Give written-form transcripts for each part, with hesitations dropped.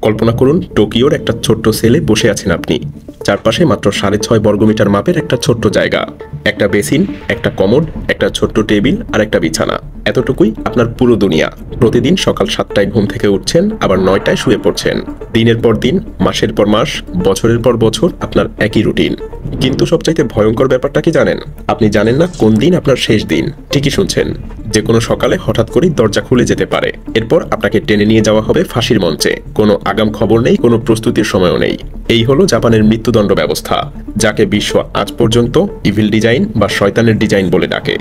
কল্পনা করুন টোকিওর একটা ছোট্ট সেলে বসে আছেন আপনি। চারপাশে মাত্র 6.5 বর্গমিটার মাপের একটা ছোট্ট জায়গা, একটা বেসিন, একটা কমোড, একটা ছোট্ট টেবিল আর একটা বিছানা। এতটুকুই আপনার পুরো দুনিয়া। প্রতিদিন সকাল 7টায় ঘুম থেকে উঠছেন, আবার 9টায় শুয়ে পড়ছেন। দিনের পর দিন, মাসের পর মাস, বছরের পর বছর আপনার একই রুটিন। কিন্তু সবচাইতে ভয়ঙ্কর ব্যাপারটা কি জানেন? আপনি জানেন না কোন দিন আপনার শেষ দিন। ঠিকই শুনছেন, যে কোনো সকালে হঠাৎ করেই দরজা খুলে যেতে পারে। এরপর আপনাকে টেনে নিয়ে যাওয়া হবে ফাঁসির মঞ্চে। কোনো আগাম খবর নেই, কোনো প্রস্তুতির সময়ও নেই। এই হলো জাপানের মৃত্যুদণ্ড ব্যবস্থা, যাকে বিশ্ব আজ পর্যন্ত ইভিল ডিজাইন বা শয়তানের ডিজাইন বলে ডাকে।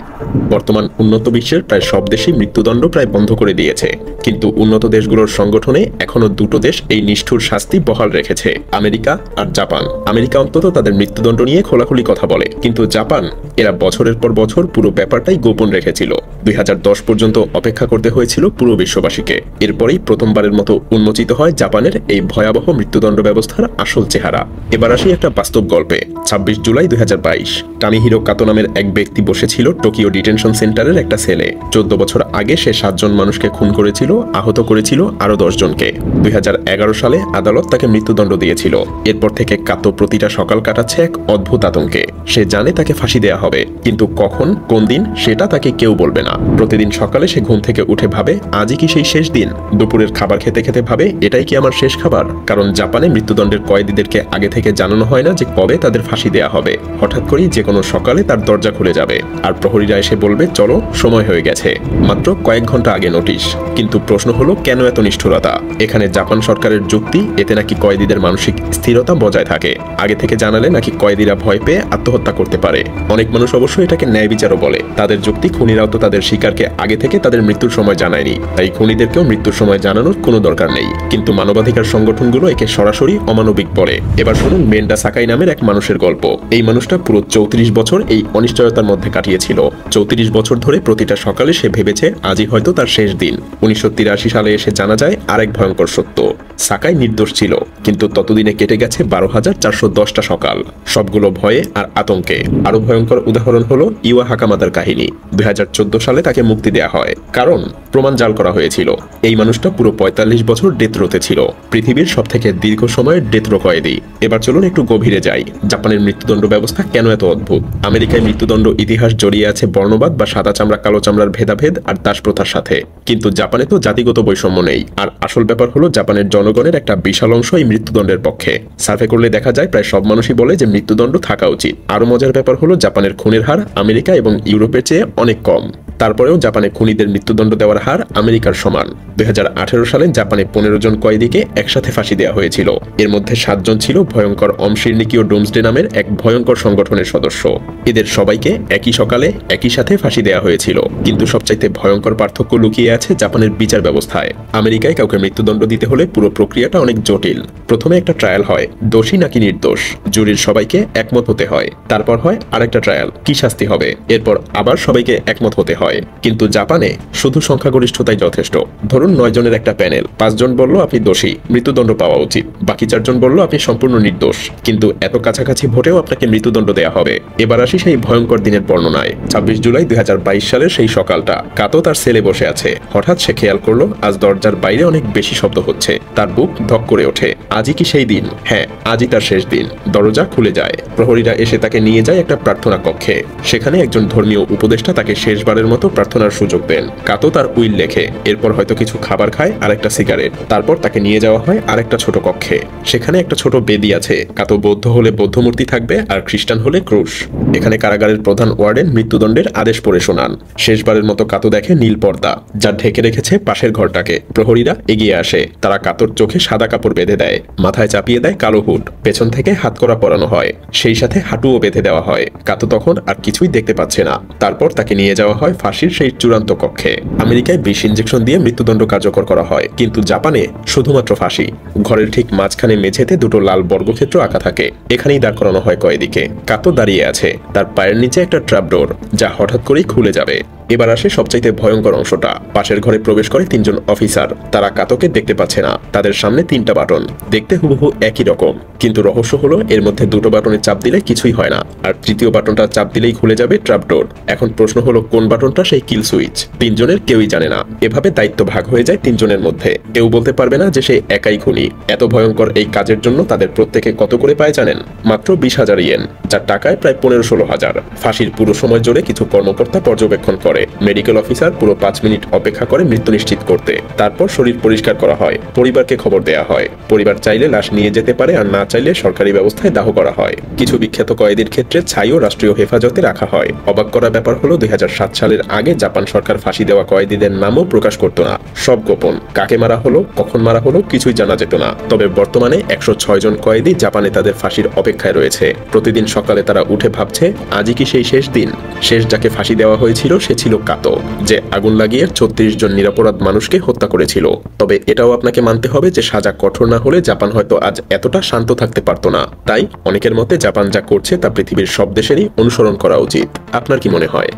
বর্তমান উন্নত বিশ্বের প্রায় সব দেশই মৃত্যুদণ্ড প্রায় বন্ধ করে দিয়েছে, কিন্তু উন্নত দেশগুলোর সংগঠনে এখনো দুটো দেশ এই নিষ্ঠুর শাস্তি বহাল রেখেছে, আমেরিকা আর জাপান। আমেরিকা অন্তত তাদের মৃত্যুদণ্ড নিয়ে খোলাখুলি কথা বলে, কিন্তু জাপান, এরা বছরের পর বছর পুরো ব্যাপারটাই গোপন রেখেছিল। 2010 পর্যন্ত অপেক্ষা করতে হয়েছিল পুরো বিশ্ববাসীকে। এরপরেই প্রথমবারের মতো উন্মোচিত হয় জাপানের এই ভয়াবহ মৃত্যুদণ্ড ব্যবস্থার আসল চেহারা। এবার আসি একটা বাস্তব গল্পে। 26 জুলাই 2022 টামিহিরো কাতো নামের এক ব্যক্তি বসেছিল টোকিও ডিটেনশন সেন্টারের একটা সেলে। 14 বছর আগে সে 7 জন মানুষকে খুন করেছিল, আহত করেছিল আরো 10 জনকে। 2011 সালে আদালত তাকে মৃত্যুদণ্ড দিয়েছিল। এরপর থেকে কাতো প্রতিটা সকাল কাটাচ্ছে এক অদ্ভুত আতঙ্কে। সে জানে তাকে ফাঁসি দেয়া হবে, কিন্তু কখন, কোন দিন, সেটা তাকে কেউ বলবে না। প্রতিদিন সকালে সে ঘুম থেকে উঠে ভাবে, আজই কি সেই শেষ দিন? দুপুরের খাবার খেতে খেতে ভাবে, এটাই কি আমার শেষ খাবার? কারণ জাপানে মৃত্যুদণ্ডের কয়েদিদেরকে আগে থেকে জানানো হয় না যে কবে তাদের ফাঁসি দেয়া হবে। হঠাৎ করেই যে কোনো সকালে তার দরজা খুলে যাবে, আর প্রহরীরা এসে বলবে, চলো, সময় হয়ে গেছে। মাত্র কয়েক ঘন্টা আগে নোটিশ। কিন্তু প্রশ্ন হলো, কেন এত নিষ্ঠুরতা? এখানে জাপান সরকারের যুক্তি, এতে নাকি কয়েদিদের মানসিক স্থিরতা বজায় থাকে। আগে থেকে জানালে নাকি কয়েদিরা ভয় পেয়ে আত্মহত্যা করতে পারে। অনেক মানুষ অবশ্য এটাকে ন্যায় বিচারও বলে। তাদের যুক্তি, খুনিরাও তো তাদের শিকারকে আগে থেকে তাদের মৃত্যুর সময় জানায়নি, তাই খুনিদেরকেও মৃত্যুর সময় জানানোর কোনো দরকার নেই। কিন্তু মানবাধিকার সংগঠনগুলো একে সরাসরি অমানবিক বলে। এবার শুনুন মেন্ডা সাকাই নামের এক মানুষের গল্প। এই মানুষটা পুরো 34 বছর এই অনিশ্চয়তার মধ্যে কাটিয়েছিল। 34 বছর ধরে প্রতিটা সকালে সে ভেবেছে আজই হয়তো তার শেষ দিন। 1983 সালে এসে জানা যায় আরেক ভয়ঙ্কর সত্য, সাকাই নির্দোষ ছিল, কিন্তু ততদিনে কেটে গেছে 12,410টা সকাল, সবগুলো ভয়ে আর আতঙ্কে। আরো ভয়ঙ্কর উদাহরণ হলো ইওয়া হাকামাদার কাহিনী। 2014 সালে তাকে মুক্তি দেয়া হয়, কারণ প্রমাণ জাল করা হয়েছিল। এই মানুষটা পুরো 45 বছর ডেথ রোতে ছিল, পৃথিবীর সবথেকে দীর্ঘ সময়ের ডেথ রো কয়েদি। এবার চলুন একটু গভীরে যাই, জাপানের মৃত্যুদণ্ড ব্যবস্থা কেন এত অদ্ভুত। আমেরিকায় মৃত্যুদণ্ড ইতিহাস জড়িয়ে আছে বর্ণবাদ বা সাদা চামড়া কালো চামড়ার ভেদাভেদ আর দাসপ্রথার সাথে, কিন্তু জাপানে তো জাতিগত বৈষম্য নেই। আর আসল ব্যাপার হলো, জাপানের জনগণের একটা বিশাল অংশ এই মৃত্যুদণ্ডের পক্ষে। সার্ভে করলে দেখা যায় প্রায় সব মানুষই বলে যে মৃত্যুদণ্ড থাকা উচিত। আরো মজার ব্যাপার হলো, জাপানের খুনের হার আমেরিকা এবং ইউরোপের চেয়ে অনেক কম। তারপরেও জাপানে খুনিদের মৃত্যুদণ্ড দেওয়ার হার আমেরিকার সমান। 2018 সালে জাপানে 15 জন কয়েদিকে একসাথে ফাঁসি দেওয়া হয়েছিল। এর মধ্যে 7 জন ছিল ভয়ঙ্কর অমশিরনিকীয় ডোমসডে নামের এক ভয়ঙ্কর সংগঠনের সদস্য। এদের সবাইকে একই সকালে একই সাথে ফাঁসি দেওয়া হয়েছিল। কিন্তু সবচাইতে ভয়ঙ্কর পার্থক্য লুকিয়ে আছে জাপানের বিচার ব্যবস্থায়। আমেরিকায় কাউকে মৃত্যুদণ্ড দিতে হলে পুরো প্রক্রিয়াটা অনেক জটিল। প্রথমে একটা ট্রায়াল হয়, দোষী নাকি নির্দোষ। জুরির সবাইকে একমত হতে হয়। তারপর হয় আরেকটা ট্রায়াল, কি শাস্তি হবে। এরপর আবার সবাইকে একমত হতে হয়। কিন্তু জাপানে শুধু সংখ্যাগরিষ্ঠতাই যথেষ্ট। ধরুন 9 জনের একটা প্যানেল, 5 জন বলল আপনি দোষী, মৃত্যুদণ্ড পাওয়া উচিত, বাকি 4 জন বলল আপনি সম্পূর্ণ নির্দোষ, কিন্তু এত কাছাকাছি ভোটেও আপনাকে মৃত্যুদণ্ড দেয়া হবে। এবার আসি সেই ভয়ঙ্কর দিনের বর্ণনায়। 26 জুলাই 2022 সালের সেই সকালটা। কাতো তার সেলে বসে আছে। হঠাৎ সে খেয়াল করলো আজ দরজার বাইরে অনেক বেশি শব্দ হচ্ছে। তার বুক ধক করে ওঠে। আজই কি সেই দিন? হ্যাঁ, আজই তার শেষ দিন। দরজা খুলে যায়। প্রহরীরা এসে তাকে নিয়ে যায় একটা প্রার্থনা কক্ষে। সেখানে একজন ধর্মীয় উপদেষ্টা তাকে শেষবারের মতো প্রার্থনার সুযোগ দেন। কাতো তার উইল লেখে, এরপর হয়তো কিছু খাবার খায় আর একটা সিগারেট। তারপর তাকে নিয়ে যাওয়া হয় আরেকটা ছোট কক্ষে। সেখানে একটা ছোট বেদি আছে। কাতো বৌদ্ধ হলে বৌদ্ধ মূর্তি থাকবে, আর খ্রিস্টান হলে ক্রুশ। এখানে কারাগারের প্রধান ওয়ার্ডেন মৃত্যুদণ্ডের আদেশ পড়ে শোনান। শেষবারের মতো কাতো দেখে নীল পর্দা, যা ঢেকে রেখেছে পাশের ঘরটাকে। প্রহরীরা এগিয়ে আসে। তারা কাতোর চোখে সাদা কাপড় বেঁধে দেয়, মাথায় চাপিয়ে দেয় কালো হুড, পেছন থেকে হাতকড়া পরানো হয়, সেই সাথে হাঁটুও বেঁধে দেওয়া হয়। কাতো তখন আর কিছুই দেখতে পাচ্ছে না। তারপর তাকে নিয়ে যাওয়া হয় ফাঁসির সেই চূড়ান্ত কক্ষে। আমেরিকায় 20 ইঞ্জেকশন দিয়ে মৃত্যুদণ্ড কার্যকর করা হয়, কিন্তু জাপানে শুধুমাত্র ফাঁসি। ঘরের ঠিক মাঝখানে মেঝেতে দুটো লাল বর্গক্ষেত্র আঁকা থাকে। এখানেই দাঁড় করানো হয় কয়েদিকে। কাতো দাঁড়িয়ে আছে, তার পায়ের নিচে একটা ট্র্যাপডোর, যা হঠাৎ করেই খুলে যাবে। এবার আসে সবচাইতে ভয়ঙ্কর অংশটা। পাশের ঘরে প্রবেশ করে 3 জন অফিসার। তারা কাতকে দেখতে পাচ্ছে না। তাদের সামনে 3টা বাটন, দেখতে হুবহু একই রকম, কিন্তু রহস্য হলো এর মধ্যে 2টো বাটনে চাপ দিলে কিছুই হয় না, আর তৃতীয় বাটনটা চাপ দিলেই খুলে যাবে ট্র্যাপডোর। এখন প্রশ্ন হলো কোন বাটনটা সেই কিল সুইচ? 3 জনের কেউই জানে না। এভাবে দায়িত্ব ভাগ হয়ে যায় 3 জনের মধ্যে। কেউ বলতে পারবে না যে সে একাই খুনি। এত ভয়ঙ্কর এই কাজের জন্য তাদের প্রত্যেকে কত করে পায় জানেন? মাত্র 20,000 ইয়েন, যার টাকায় প্রায় 15-16,000। ফাঁসির পুরো সময় জুড়ে কিছু কর্মকর্তা পর্যবেক্ষণ করে। মেডিকেল অফিসার পুরো 5 মিনিট অপেক্ষা করে মৃত্যু নিশ্চিত করতে। তারপর শরীর পরিষ্কার করা হয়, পরিবারকে খবর দেয়া হয়। পরিবার চাইলে লাশ নিয়ে যেতে পারে, আর না চাইলে সরকারি ব্যবস্থায় দাহ করা হয়। কিছু বিখ্যাত কয়েদির ক্ষেত্রে ছাইও রাষ্ট্রীয় হেফাজতে রাখা হয়। অবাক করা ব্যাপার হলো 2007 সালের আগে জাপান সরকার ফাঁসি দেওয়া কয়েদিদের নামও প্রকাশ করত না। সব গোপন। কাকে মারা হলো, কখন মারা হলো কিছুই জানা যেত না। তবে বর্তমানে 106 জন কয়েদি জাপানে তাদের ফাঁসির অপেক্ষায় রয়েছে। প্রতিদিন সকালে তারা উঠে ভাবছে আজই কি সেই শেষ দিন। শেষ যাকে ফাঁসি দেওয়া হয়েছিল সে ছিল কাতো, যে আগুন লাগিয়ে 36 জন নিরপরাধ মানুষকে হত্যা করেছিল। তবে এটাও আপনাকে মানতে হবে যে সাজা কঠোর না হলে জাপান হয়তো আজ এতটা শান্ত থাকতে পারত না। তাই অনেকের মতে জাপান যা করছে তা পৃথিবীর সব দেশেরই অনুসরণ করা উচিত। আপনার কি মনে হয়?